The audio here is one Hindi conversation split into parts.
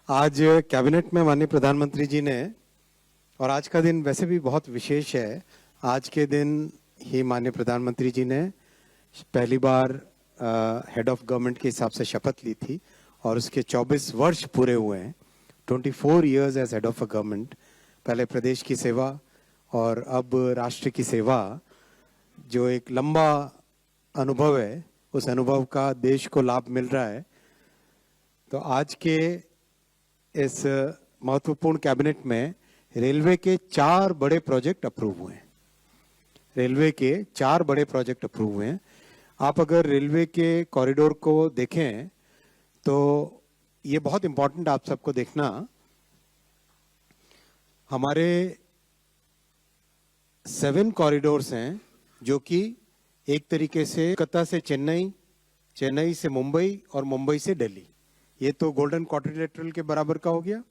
आज कैबिनेट में माननीय प्रधानमंत्री जी ने, और आज का दिन वैसे भी बहुत विशेष है, आज के दिन ही माननीय प्रधानमंत्री जी ने पहली बार हेड ऑफ गवर्नमेंट के हिसाब से शपथ ली थी और उसके 24 वर्ष पूरे हुए हैं। 24 years as head of a government, पहले प्रदेश की सेवा और अब राष्ट्र की सेवा, जो एक लंबा अनुभव है, उस अनुभव का देश को लाभ मिल रहा है। तो आज के इस महत्वपूर्ण कैबिनेट में रेलवे के 4 बड़े प्रोजेक्ट अप्रूव हुए हैं। रेलवे के 4 बड़े प्रोजेक्ट अप्रूव हुए हैं। आप अगर रेलवे के कॉरिडोर को देखें तो ये बहुत इंपॉर्टेंट आप सबको देखना। हमारे 7 कॉरिडोर्स हैं जो कि एक तरीके से कोलकाता से चेन्नई, चेन्नई से मुंबई और मुंबई से दिल्ली, ये तो गोल्डन क्वाड्रिलेटरल के बराबर का हो गया।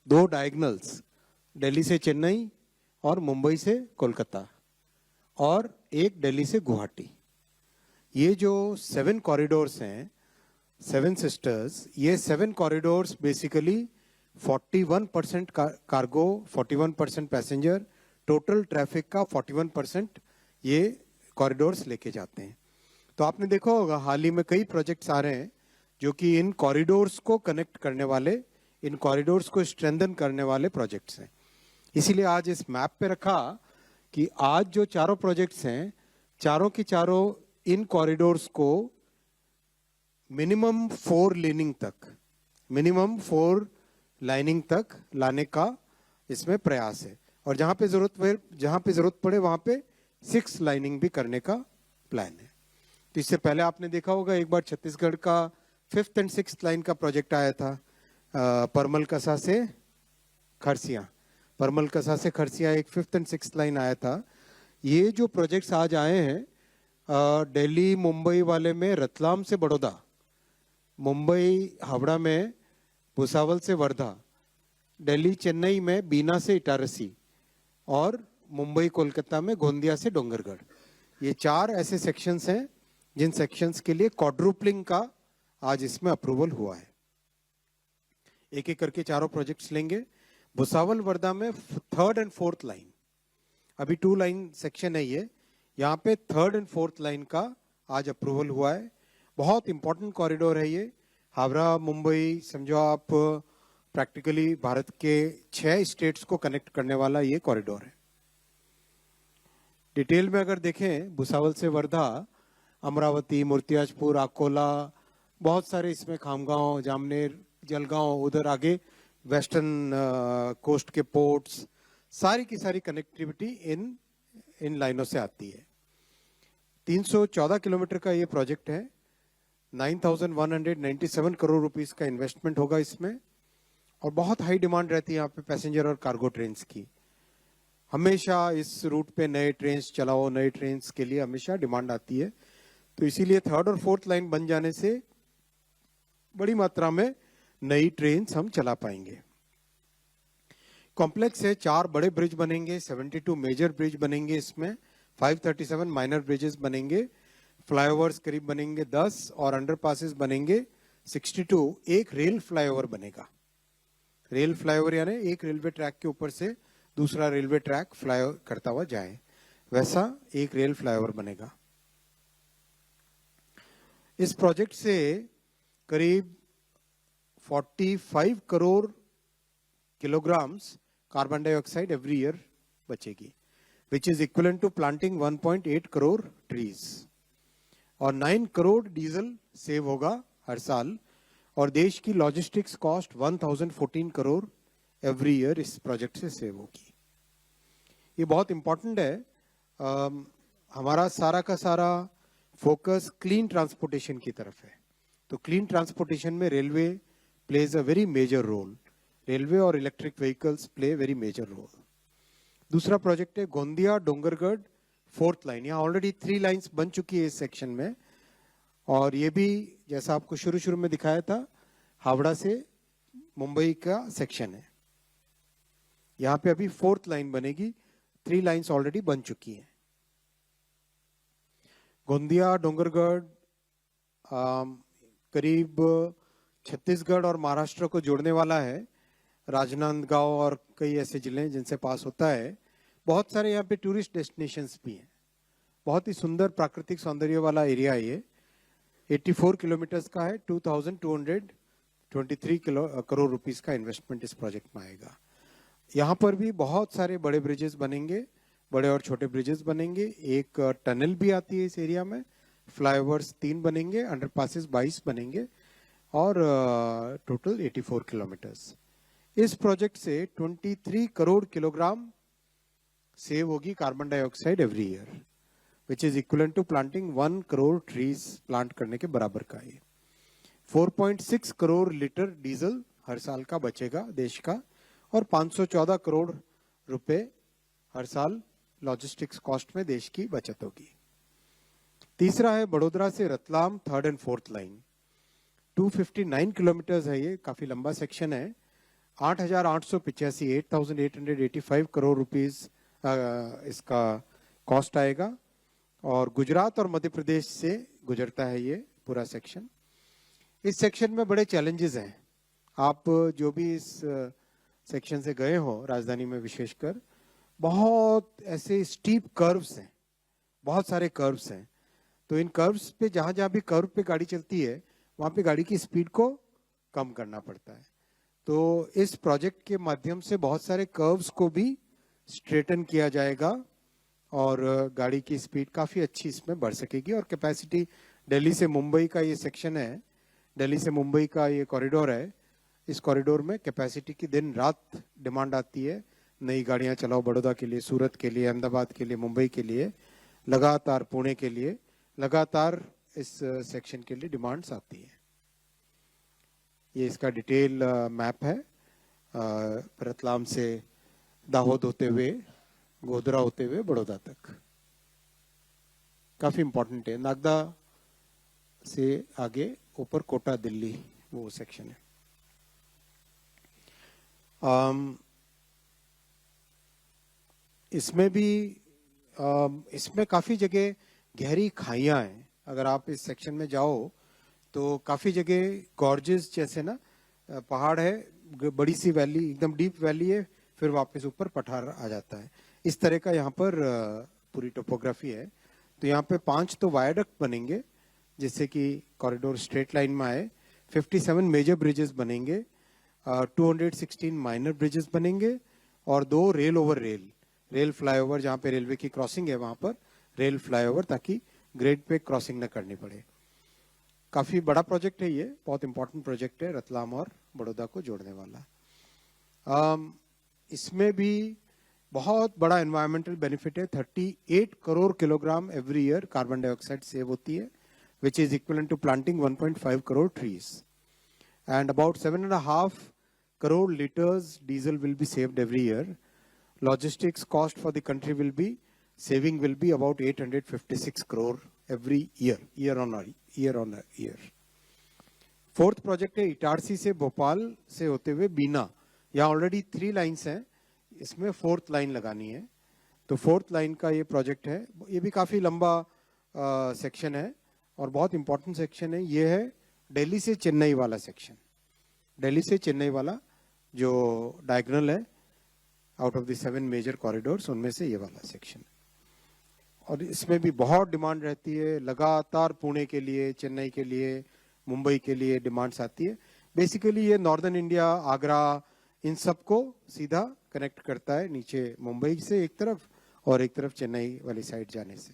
2 डायगोनल्स, दिल्ली से चेन्नई और मुंबई से कोलकाता, और एक दिल्ली से गुवाहाटी। ये जो 7 कॉरिडोर्स हैं, 7 सिस्टर्स, ये 7 corridors basically 41% cargo, 41% passenger, total traffic का 41% ये कॉरिडोर्स लेके जाते हैं। तो आपने देखा होगा हाल ही में कई प्रोजेक्ट्स आ रहे हैं जो कि इन कॉरिडोर्स को कनेक्ट करने वाले, इन कॉरिडोर्स को स्ट्रेंथन करने वाले प्रोजेक्ट्स हैं। इसीलिए आज इस मैप पे रखा कि आज जो चारों प्रोजेक्ट्स हैं, चारों की चारों इन कॉरिडोर्स को मिनिमम 4 लेनिंग तक, मिनिमम 4 लाइनिंग तक लाने का इसमें प्रयास है, और जहां पे जरूरत पड़े वहां पे 6 लाइनिंग भी करने का प्लान है। तो इससे पहले आपने देखा होगा एक बार छत्तीसगढ़ का 5th and 6th लाइन का प्रोजेक्ट आया था, परमल कसा से खरसिया, परमल कसा से खरसिया एक 5th and 6th लाइन आया था। ये जो प्रोजेक्ट्स आज आए हैं, दिल्ली मुंबई वाले में रतलाम से बड़ौदा, मुंबई हावड़ा में भुसावल से वर्धा, दिल्ली चेन्नई में बीना से इटारसी, और मुंबई कोलकाता में गोंदिया से डोंगरगढ़। ये 4 ऐसे सेक्शंस हैं जिन सेक्शंस के लिए क्वाड्रुपलिंग का आज इसमें अप्रूवल हुआ है। एक एक करके चारों प्रोजेक्ट्स लेंगे। भुसावल वर्धा में 3rd and 4th लाइन, अभी 2 लाइन सेक्शन है ये, यहाँ पे 3rd and 4th लाइन का आज अप्रूवल हुआ है। बहुत इंपॉर्टेंट कॉरिडोर है ये। हावड़ा मुंबई समझो आप, प्रैक्टिकली भारत के 6 स्टेट्स को कनेक्ट करने वाला ये कॉरिडोर है। डिटेल में अगर देखें, भुसावल से वर्धा, अमरावती, मूर्तियाजपुर, अकोला, बहुत सारे इसमें, खामगांव, जामनेर, जलगांव, उधर आगे वेस्टर्न कोस्ट के पोर्ट्स, सारी की सारी कनेक्टिविटी इन लाइनों से आती है। 314 किलोमीटर का ये प्रोजेक्ट है। 9,197 करोड़ रुपीस का इन्वेस्टमेंट होगा इसमें, और बहुत हाई डिमांड रहती है यहाँ पे पैसेंजर और कार्गो ट्रेन्स की। हमेशा इस रूट पे नए ट्रेन्स चलाओ, नए ट्रेन्स के लिए हमेशा डिमांड आती है। तो इसीलिए 3rd और 4th लाइन बन जाने से बड़ी मात्रा में नई ट्रेन्स हम चला पाएंगे। कॉम्प्लेक्स है, 4 बड़े ब्रिज बनेंगे, 72 मेजर ब्रिज बनेंगे इसमें, 537 माइनर ब्रिजेस बनेंगे, फ्लाईओवर्स करीब बनेंगे 10, और अंडरपासेस बनेंगे 62। एक रेल फ्लाईओवर बनेगा। रेल फ्लाईओवर यानी एक रेलवे ट्रैक के ऊपर से दूसरा रेलवे ट्रैक फ्लाई करता हुआ जाए, वैसा एक रेल फ्लाईओवर बनेगा। इस प्रोजेक्ट से करीब 45 crore kilograms carbon dioxide every year बचेगी, which is equivalent to planting 1.8 crore trees, और 9 करोड़ डीजल सेव होगा हर साल, और देश की logistics cost 1014 crore every year इस प्रोजेक्ट से सेव होगी। ये बहुत इंपॉर्टेंट है। हमारा सारा का सारा फोकस क्लीन ट्रांसपोर्टेशन की तरफ है, तो क्लीन ट्रांसपोर्टेशन में railway plays a very major role. Railway और electric vehicles play very major role. दूसरा प्रोजेक्ट है गोंदिया डोंगरगढ़ 4th लाइन। यहाँ ऑलरेडी 3 लाइंस बन चुकी है इस सेक्शन में, और ये भी जैसा आपको शुरू में दिखाया था, हावड़ा से मुंबई का सेक्शन है। यहाँ पे अभी 4th लाइन बनेगी, 3 लाइंस ऑलरेडी बन चुकी हैं। गोंदिया डोंगरगढ़ करीब छत्तीसगढ़ और महाराष्ट्र को जोड़ने वाला है। राजनांदगांव और कई ऐसे जिले हैं जिनसे पास होता है। बहुत सारे यहाँ पे टूरिस्ट डेस्टिनेशंस भी हैं। बहुत ही सुंदर प्राकृतिक सौंदर्य वाला एरिया है ये। 84 किलोमीटर्स का है। 2223 करोड़ रुपीस का इन्वेस्टमेंट इस प्रोजेक्ट में आएगा। यहाँ पर भी बहुत सारे बड़े ब्रिजेस बनेंगे, बड़े और छोटे ब्रिजेस बनेंगे। एक टनल भी आती है इस एरिया में। फ्लाईओवर्स 3 बनेंगे, अंडरपासेस 22 बनेंगे और टोटल 84 किलोमीटर्स। इस प्रोजेक्ट से 23 करोड़ किलोग्राम सेव होगी carbon dioxide every year, which is equivalent to planting 1 crore trees plant करने के बराबर का ये। 4.6 करोड़ लीटर डीजल हर साल का बचेगा देश का, और 514 करोड़ रुपए हर साल लॉजिस्टिक्स कॉस्ट में देश की बचत होगी। तीसरा है बड़ोदरा से Ratlam 3rd and 4th line. 259 kilometres है ये, काफी लंबा सेक्शन है। 8,885 करोड़ रुपीस इसका कॉस्ट आएगा, और गुजरात और मध्य प्रदेश से गुजरता है ये पूरा सेक्शन। इस सेक्शन में बड़े चैलेंजेस हैं। आप जो भी इस सेक्शन से गए हो राजधानी में विशेषकर, बहुत ऐसे स्टीप कर्व्स हैं, बहुत सारे कर्व्स हैं। तो इन कर्व्स पे जहां जहां भी कर्व पे गाड़ी चलती है वहां पे गाड़ी की स्पीड को कम करना पड़ता है। तो इस प्रोजेक्ट के माध्यम से बहुत सारे कर्व्स को भी स्ट्रेटन किया जाएगा और गाड़ी की स्पीड काफी अच्छी इसमें बढ़ सकेगी। और कैपेसिटी, दिल्ली से मुंबई का ये सेक्शन है, दिल्ली से मुंबई का ये कॉरिडोर है। इस कॉरिडोर में कैपेसिटी की दिन रात डिमांड आती है। नई गाड़ियां चलाओ बड़ौदा के लिए, सूरत के लिए, अहमदाबाद के लिए, मुंबई के लिए, लगातार पुणे के लिए, लगातार इस सेक्शन के लिए डिमांड्स आती है। ये इसका डिटेल मैप है। रतलाम से दाहोद होते हुए, गोधरा होते हुए बड़ौदा तक, काफी इंपॉर्टेंट है। नागदा से आगे ऊपर कोटा दिल्ली वो सेक्शन है। इसमें भी इसमें काफी जगह गहरी खाइयां हैं। अगर आप इस सेक्शन में जाओ तो काफी जगह गॉर्जेस जैसे ना पहाड़ है, बड़ी सी वैली, एकदम डीप वैली है, फिर वापस ऊपर पठार आ जाता है। इस तरह का यहाँ पर पूरी टोपोग्राफी है। तो यहाँ पे 5 तो वायडक्ट बनेंगे जिससे कि कॉरिडोर स्ट्रेट लाइन में आए। 57 मेजर ब्रिजेस बनेंगे, 216 माइनर ब्रिजेस बनेंगे, और 2 रेल ओवर रेल फ्लाईओवर, जहाँ पे रेलवे की क्रॉसिंग है वहां पर रेल फ्लाईओवर, ताकि ग्रेड पे क्रॉसिंग न करनी पड़े। काफी बड़ा प्रोजेक्ट है ये, बहुत इंपॉर्टेंट प्रोजेक्ट है, रतलाम और बड़ौदा को जोड़ने वाला। इसमें भी बहुत बड़ा एनवायरमेंटल बेनिफिट है। 38 crore kilogram every year carbon dioxide save होती है, which is equivalent to planting 1.5 crore trees, and about 7.5 crore liters diesel will be saved every year. Logistics cost for the country will be about 856 crore every year on year. Fourth project है इटारसी से भोपाल से होते हुए बीना। यहाँ ऑलरेडी 3 लाइन्स हैं, इसमें 4th लाइन लगानी है। तो 4th लाइन का ये प्रोजेक्ट है। ये भी काफी लंबा सेक्शन है और बहुत इंपॉर्टेंट सेक्शन है। ये है दिल्ली से चेन्नई वाला सेक्शन, दिल्ली से चेन्नई वाला जो डायगोनल है out of the 7 major corridors, उनमें से ये वाला सेक्शन। और इसमें भी बहुत डिमांड रहती है, लगातार पुणे के लिए, चेन्नई के लिए, मुंबई के लिए डिमांड्स आती है। बेसिकली ये नॉर्दर्न इंडिया, आगरा, इन सबको सीधा कनेक्ट करता है, नीचे मुंबई से एक तरफ और एक तरफ चेन्नई वाली साइड जाने से।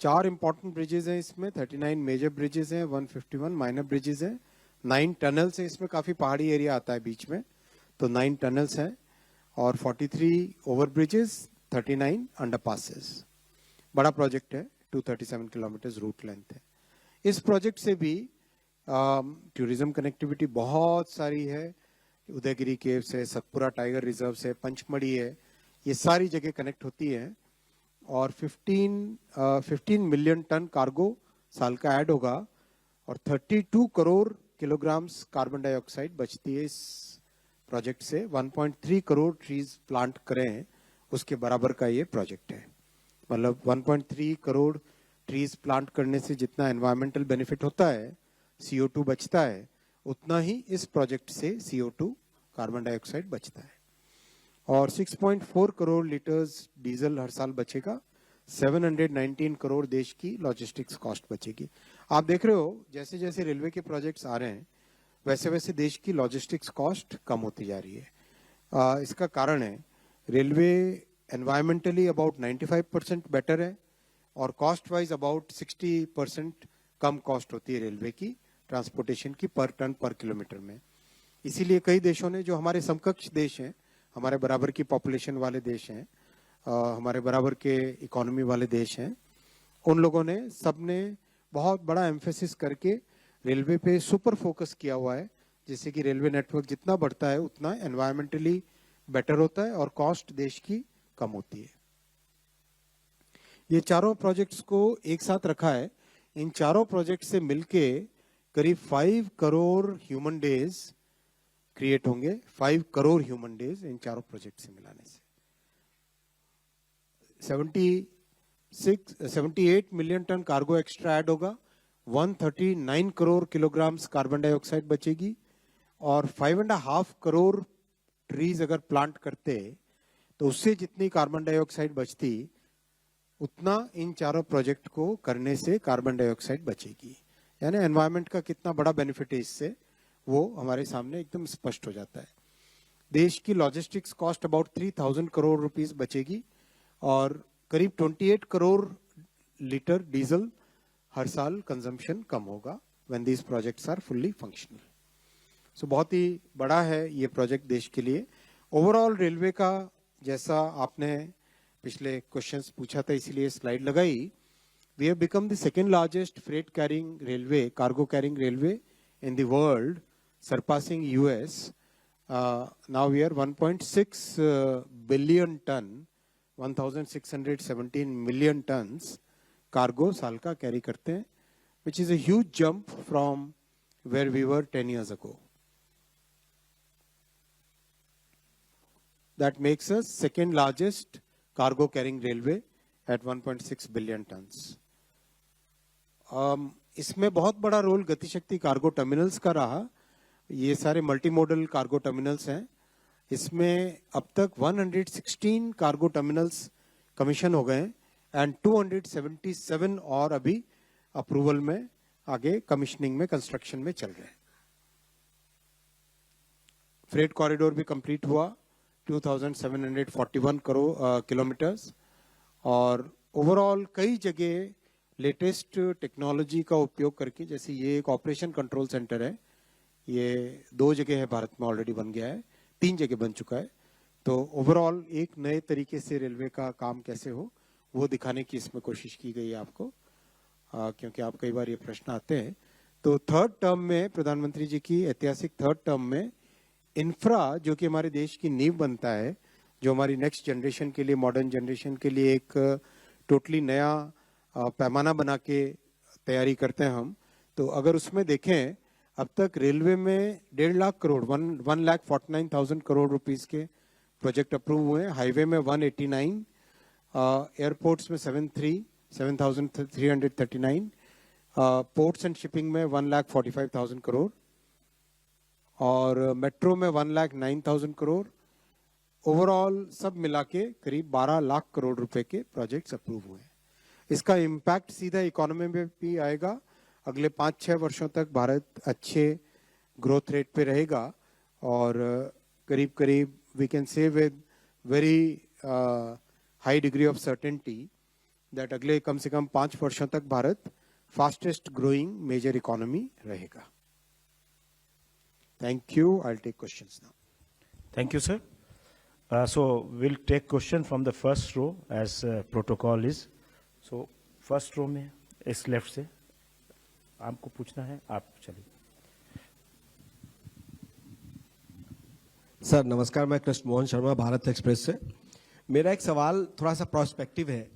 चार इंपॉर्टेंट ब्रिजेस हैं इसमें, 39 मेजर ब्रिजेस हैं, 151 माइनर ब्रिजेस हैं, 9 टनल्स हैं। इसमें काफी पहाड़ी एरिया आता है बीच में, तो 9 टनल्स हैं और 43 ओवर ब्रिजेस, 39 अंडरपासेस। बड़ा प्रोजेक्ट है, 237 किलोमीटर रूट लेंथ है। इस प्रोजेक्ट से भी टूरिज्म कनेक्टिविटी बहुत सारी है। उदयगिरी केव्स है, सतपुरा टाइगर रिजर्व है, पंचमढ़ी है, ये सारी जगह कनेक्ट होती है। और 15 मिलियन टन कार्गो साल का ऐड होगा और 32 करोड़ किलोग्राम्स कार्बन डाइऑक्साइड बचती है इस प्रोजेक्ट से। 1.3 करोड़ ट्रीज प्लांट करें उसके बराबर का ये प्रोजेक्ट है। मतलब 1.3 करोड़ ट्रीज प्लांट करने से जितना एनवायरमेंटल बेनिफिट होता है, CO2 बचता है, उतना ही इस प्रोजेक्ट से CO2 कार्बन डाइऑक्साइड बचता है। और 6.4 करोड़ लीटर्स डीजल हर साल बचेगा, 719 करोड़ देश की लॉजिस्टिक्स कॉस्ट बचेगी। आप देख रहे हो जैसे जैसे रेलवे के प्रोजेक्ट्स आ रहे हैं वैसे वैसे देश की लॉजिस्टिक्स कॉस्ट कम होती जा रही है। इसका कारण है रेलवे एनवायरमेंटली अबाउट 95% बेटर है और cost wise about 60% come cost होती है रेलवे की ट्रांसपोर्टेशन की पर टन पर किलोमीटर में। इसीलिए कई देशों ने, जो हमारे समकक्ष देश हैं, हमारे बराबर की पॉपुलेशन वाले देश हैं, हमारे बराबर के इकोनॉमी वाले देश हैं, उन लोगों ने सबने बहुत बड़ा एम्फेसिस करके रेलवे पे सुपर फोकस किया हुआ है, जिससे कि रेलवे नेटवर्क जितना बढ़ता है उतना एनवायरमेंटली बेटर होता है और कॉस्ट देश की कम होती है। ये चारों प्रोजेक्ट्स को एक साथ रखा है। इन चारों प्रोजेक्ट से मिलके करीब 5 करोड़ ह्यूमन डेज क्रिएट होंगे, 5 करोड़ ह्यूमन डेज इन चारों प्रोजेक्ट से मिलाने से। 78 million tonne cargo extra add होगा, 139 करोड़ किलोग्राम्स कार्बन डाइऑक्साइड बचेगी और 5.5 करोड़ ट्रीज अगर प्लांट करते तो उससे जितनी कार्बन डाइऑक्साइड बचती उतना इन चारों प्रोजेक्ट को करने से कार्बन डाइऑक्साइड बचेगी। यानी एनवायरनमेंट का कितना बड़ा बेनिफिट है इससे, वो हमारे सामने एकदम स्पष्ट हो जाता है। देश की logistics cost about 3000 crore rupees बचेगी और करीब 28 करोड़ लीटर डीजल हर साल कंजम्पशन कम होगा when these projects are fully functional. So बहुत ही बड़ा है ये प्रोजेक्ट देश के लिए। ओवरऑल रेलवे का, जैसा आपने पिछले क्वेश्चंस पूछा था इसीलिए स्लाइड लगाई, we have become the second largest freight carrying railway, cargo carrying railway in the world, surpassing US. Now we are 1.6 billion ton, 1617 million tons cargo साल का कैरी करते हैं, which is a huge jump from where we were 10 years ago. That makes us second largest cargo carrying railway at 1.6 billion tons. इसमें बहुत बड़ा रोल गतिशक्ति कार्गो टर्मिनल्स का रहा। ये सारे मल्टी मॉडल कार्गो टर्मिनल्स हैं। इसमें अब तक 116 कार्गो टर्मिनल्स कमीशन हो गए एंड 277 और अभी अप्रूवल में, आगे कमिश्निंग में, कंस्ट्रक्शन में चल रहे हैं। फ्रेट कॉरिडोर भी कंप्लीट हुआ, 2741 किलोमीटर्स। और ओवरऑल कई जगह लेटेस्ट टेक्नोलॉजी का उपयोग करके, जैसे ये एक ऑपरेशन कंट्रोल सेंटर है, ये 2 जगह है भारत में, ऑलरेडी बन गया है, 3 जगह बन चुका है। तो ओवरऑल एक नए तरीके से रेलवे का काम कैसे हो वो दिखाने की इसमें कोशिश की गई है आपको, क्योंकि आप कई बार ये प्रश्न आते हैं। तो थर्ड टर्म में, प्रधानमंत्री जी की ऐतिहासिक थर्ड टर्म में, इंफ्रा जो कि हमारे देश की नींव बनता है, जो हमारी नेक्स्ट जनरेशन के लिए, मॉडर्न जनरेशन के लिए एक टोटली नया पैमाना बना के तैयारी करते हैं हम। तो अगर उसमें देखें, अब तक रेलवे में 1.5 लाख करोड़, 1,49,000 करोड़ रुपीस के प्रोजेक्ट अप्रूव हुए हैं। हाईवे में 189, एयरपोर्ट्स में 7,339, पोर्ट्स एंड शिपिंग में 1,45,000 करोड़ और मेट्रो में 1,09,000 करोड़। ओवरऑल सब मिला के करीब 12 लाख करोड़ रुपए के प्रोजेक्ट्स अप्रूव हुए हैं। इसका इम्पैक्ट सीधा इकोनॉमी में भी आएगा। अगले 5-6 वर्षों तक भारत अच्छे ग्रोथ रेट पे रहेगा और करीब करीब we can say with very high degree of certainty that अगले कम से कम 5 वर्षों तक Bharat fastest growing major economy रहेगा। Thank you. I will take questions now. Thank you, sir. So we'll take question from the first row as protocol is. So first row में इस लेफ्ट से आपको पूछना है, आप चलिए। सर नमस्कार, मैं कृष्ण मोहन शर्मा, भारत एक्सप्रेस से। मेरा एक सवाल थोड़ा सा प्रोस्पेक्टिव है।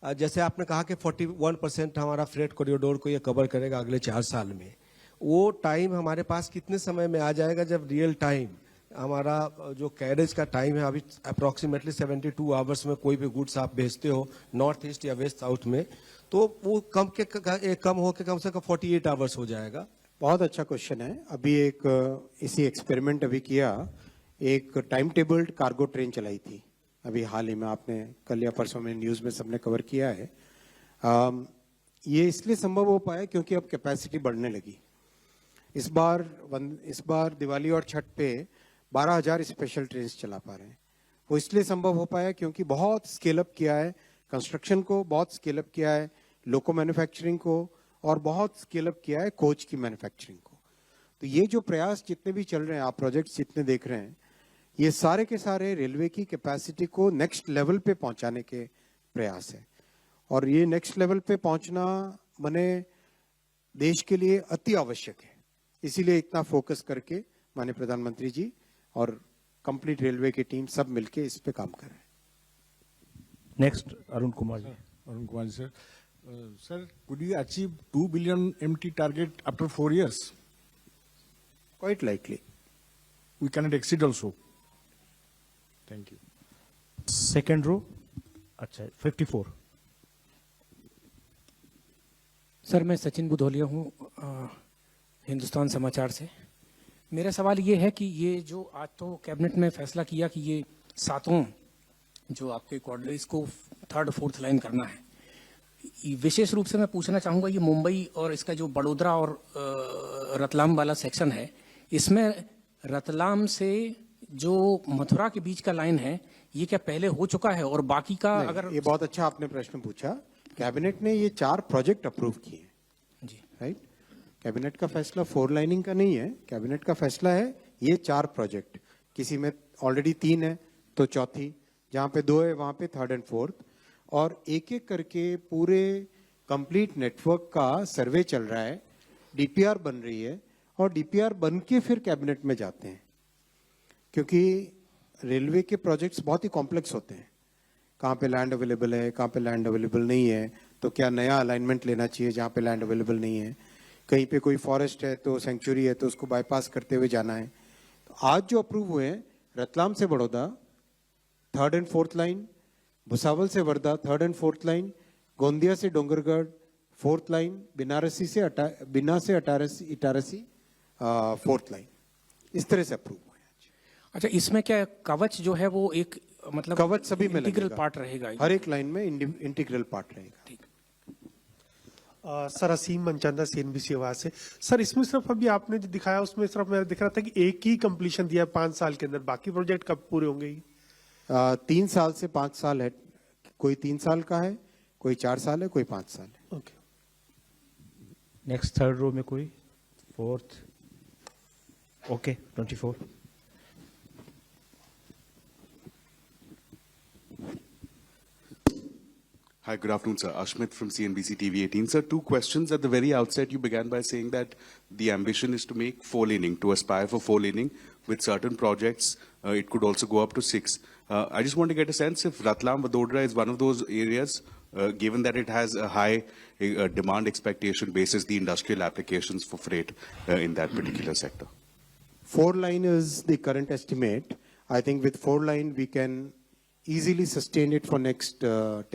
जैसे आपने कहा कि 41% हमारा फ्रेट कॉरिडोर को ये कवर करेगा अगले 4 साल में। वो टाइम हमारे पास कितने समय में आ जाएगा जब रियल टाइम हमारा जो कैरेज का टाइम है अभी अप्रोक्सीमेटली 72 आवर्स में कोई भी गुड्स आप भेजते हो नॉर्थ ईस्ट या वेस्ट साउथ में, तो वो कम हो के कम से कम 48 आवर्स हो जाएगा। बहुत अच्छा क्वेश्चन है। अभी एक इसी एक्सपेरिमेंट अभी किया, एक टाइम टेबल्ड कार्गो ट्रेन चलाई थी अभी हाल ही में, आपने कल या परसों में न्यूज में सबने कवर किया है। ये इसलिए संभव हो पाया क्योंकि अब कैपेसिटी बढ़ने लगी। इस बार दिवाली और छठ पे 12,000 स्पेशल ट्रेन चला पा रहे हैं। वो इसलिए संभव हो पाया क्योंकि बहुत स्केल अप किया है कंस्ट्रक्शन को, बहुत स्केल अप किया है लोको मैन्युफैक्चरिंग को, और बहुत स्केल अप किया है कोच की मैन्युफैक्चरिंग को। तो ये जो प्रयास जितने भी चल रहे हैं, आप प्रोजेक्ट्स जितने देख रहे हैं, ये सारे के सारे रेलवे की कैपेसिटी को नेक्स्ट लेवल पे पहुंचाने के प्रयास है। और ये नेक्स्ट लेवल पे पहुंचना मने देश के लिए अति आवश्यक है। इसीलिए इतना फोकस करके माननीय प्रधानमंत्री जी और कंप्लीट रेलवे की टीम सब मिलके इस पे काम कर रहे हैं। Next Arun Kumar ji. Arun Kumar ji, sir. Sir, could you achieve 2 billion MT target after 4 years? Quite likely. We cannot exceed also. Thank you. Second row, अच्छा 54। सर मैं सचिन बुधोलिया हूँ हिंदुस्तान समाचार से। मेरा सवाल ये है कि ये जो आज तो कैबिनेट में फैसला किया कि ये सातों जो आपके क्वाड्रेंट्स को थर्ड फोर्थ लाइन करना है, विशेष रूप से मैं पूछना चाहूँगा ये मुंबई और इसका जो बड़ोदरा और रतलाम वाला सेक्शन है, इसमें रतलाम से जो मथुरा के बीच का लाइन है ये क्या पहले हो चुका है, और बाकी का अगर ये बहुत अच्छा आपने प्रश्न पूछा। कैबिनेट ने ये 4 प्रोजेक्ट अप्रूव किए जी राइट। कैबिनेट का फैसला 4 लाइनिंग का नहीं है, कैबिनेट का फैसला है ये 4 प्रोजेक्ट। किसी में ऑलरेडी 3 है तो चौथी, जहां पे 2 है वहां पे थर्ड एंड फोर्थ, और एक एक करके पूरे कंप्लीट नेटवर्क का सर्वे चल रहा है, डीपीआर बन रही है, और डीपीआर बन के फिर कैबिनेट में जाते हैं। क्योंकि रेलवे के प्रोजेक्ट्स बहुत ही कॉम्प्लेक्स होते हैं, कहाँ पे लैंड अवेलेबल है, कहाँ पे लैंड अवेलेबल नहीं है, तो क्या नया अलाइनमेंट लेना चाहिए जहाँ पे लैंड अवेलेबल नहीं है, कहीं पे कोई फॉरेस्ट है तो सेंचुरी है तो उसको बाईपास करते हुए जाना है। तो आज जो अप्रूव हुए हैं, रतलाम से Baroda third and fourth line, Bhusawal से Wardha third and fourth line, Gondia से डोंगरगढ़ फोर्थ लाइन, बिना से इटारसी फोर्थ लाइन, इस तरह से अप्रूव हुए हैं। अच्छा इसमें क्या कवच जो है वो एक मतलब कवच सभी में इंटीग्रल लगेगा। पार्ट रहेगा, हर एक लाइन में इंटीग्रल पार्ट रहेगा। ठीक। सर असीम मनचंदा CNBC आवाज से। सर इसमें सिर्फ अभी आपने जो दिखाया उसमें सिर्फ मैं दिख रहा था कि एक ही कंप्लीशन दिया 5 साल के अंदर, बाकी प्रोजेक्ट कब पूरे होंगे? 3 साल से 5 साल है, कोई 3 साल का है, कोई 4 साल है, कोई 5 साल है। ओके। नेक्स्ट थर्ड रो में कोई, fourth, okay 24। Hi, good afternoon, sir. Ashmit from CNBC TV 18. Sir, 2 questions. At the very outset, you began by saying that the ambition is to make 4-laning, to aspire for 4-laning. With certain projects, it could also go up to 6. I just want to get a sense if Ratlam Vadodara is one of those areas, given that it has a high demand expectation basis the industrial applications for freight in that particular sector. 4 line is the current estimate. I think with 4 line we can easily sustain it for next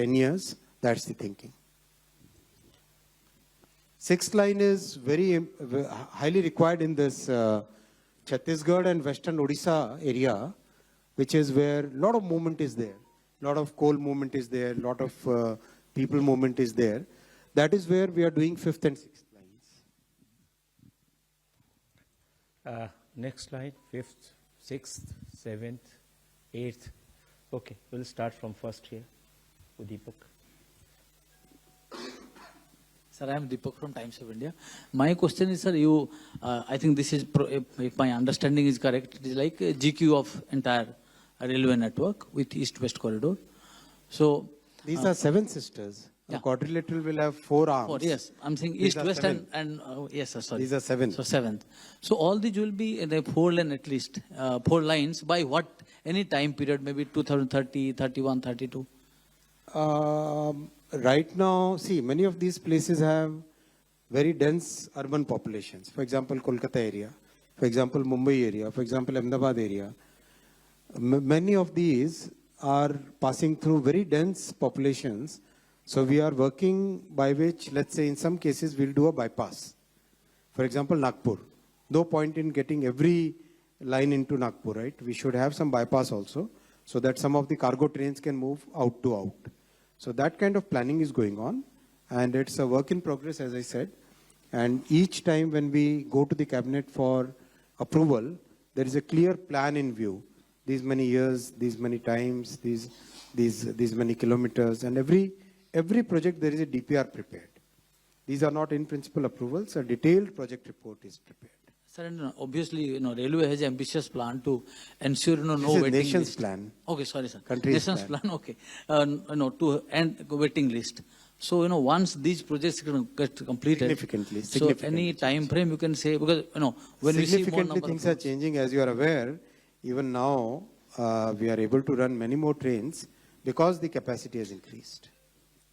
10 years. That's the thinking. 6th line is very highly required in this Chhattisgarh and Western Odisha area, which is where a lot of movement is there. A lot of coal movement is there, a lot of people movement is there. That is where we are doing 5th and 6th lines. Next line, 5th, 6th, 7th, 8th. Okay, we'll start from first here with Deepak. Sir, I am Deepak from Times of India. My question is, sir, I think this is, if my understanding is correct, it is like a GQ of entire railway network with east-west corridor. So These are 7 sisters. Yeah. A quadrilateral will have 4 arms. yes, I'm saying These are east-west 7. and yes, sir, sorry. These are 7. So 7th. So all these will be in a 4 lane at least, 4 lines by what, any time period, maybe 2030, 31, 32? Right now, see, many of these places have very dense urban populations. For example, Kolkata area. for example, Mumbai area, for example, Ahmedabad area. Many of these are passing through very dense populations. So we are working by which, let's say in some cases, we'll do a bypass. For example, Nagpur. No point in getting every line into Nagpur, right? We should have some bypass also, so that some of the cargo trains can move out to out. So that kind of planning is going on, and it's a work in progress, as I said. And each time when we go to the cabinet for approval, there is a clear plan in view. These many years, these many times, these many kilometers, and every project there is a DPR prepared. These are not in principle approvals. A detailed project report is prepared. Sir, and obviously, railway has an ambitious plan to ensure, no This is waiting nation's list. plan. Okay, sorry, sir. Country's Nation's plan. plan, okay. To end waiting list. So, once these projects get completed. Significantly. So, any time frame you can say, because, when we see more Significantly, number things of are changing, as you are aware. Even now, we are able to run many more trains because the capacity has increased.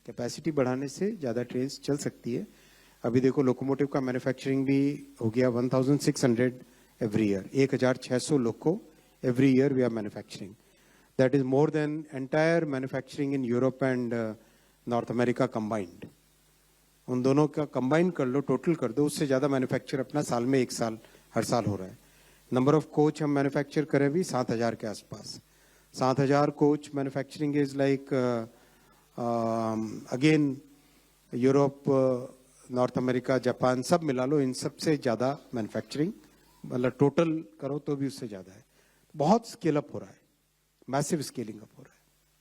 Capacity बढ़ाने से ज़्यादा ट्रेन्स चल सकती है. अभी देखो लोकोमोटिव का मैन्युफैक्चरिंग भी हो गया 1600 every year. 1600 loco every year we are manufacturing. That is more than entire manufacturing in Europe and North America combined. उन दोनों का कंबाइन कर लो, टोटल कर दो, उससे ज़्यादा मैन्युफैक्चर अपना साल में एक साल हर साल हो रहा है. नंबर ऑफ कोच हम मैन्युफैक्चर करें भी 7000 के आसपास. 7000 coach manufacturing is like again Europe, north America, Japan सब मिला लो, इन सबसे ज़्यादा मैन्युफैक्चरिंग मतलब टोटल करो तो भी उससे ज़्यादा है. बहुत स्केल अप हो रहा है, मैसिव स्केलिंग अप हो रहा है.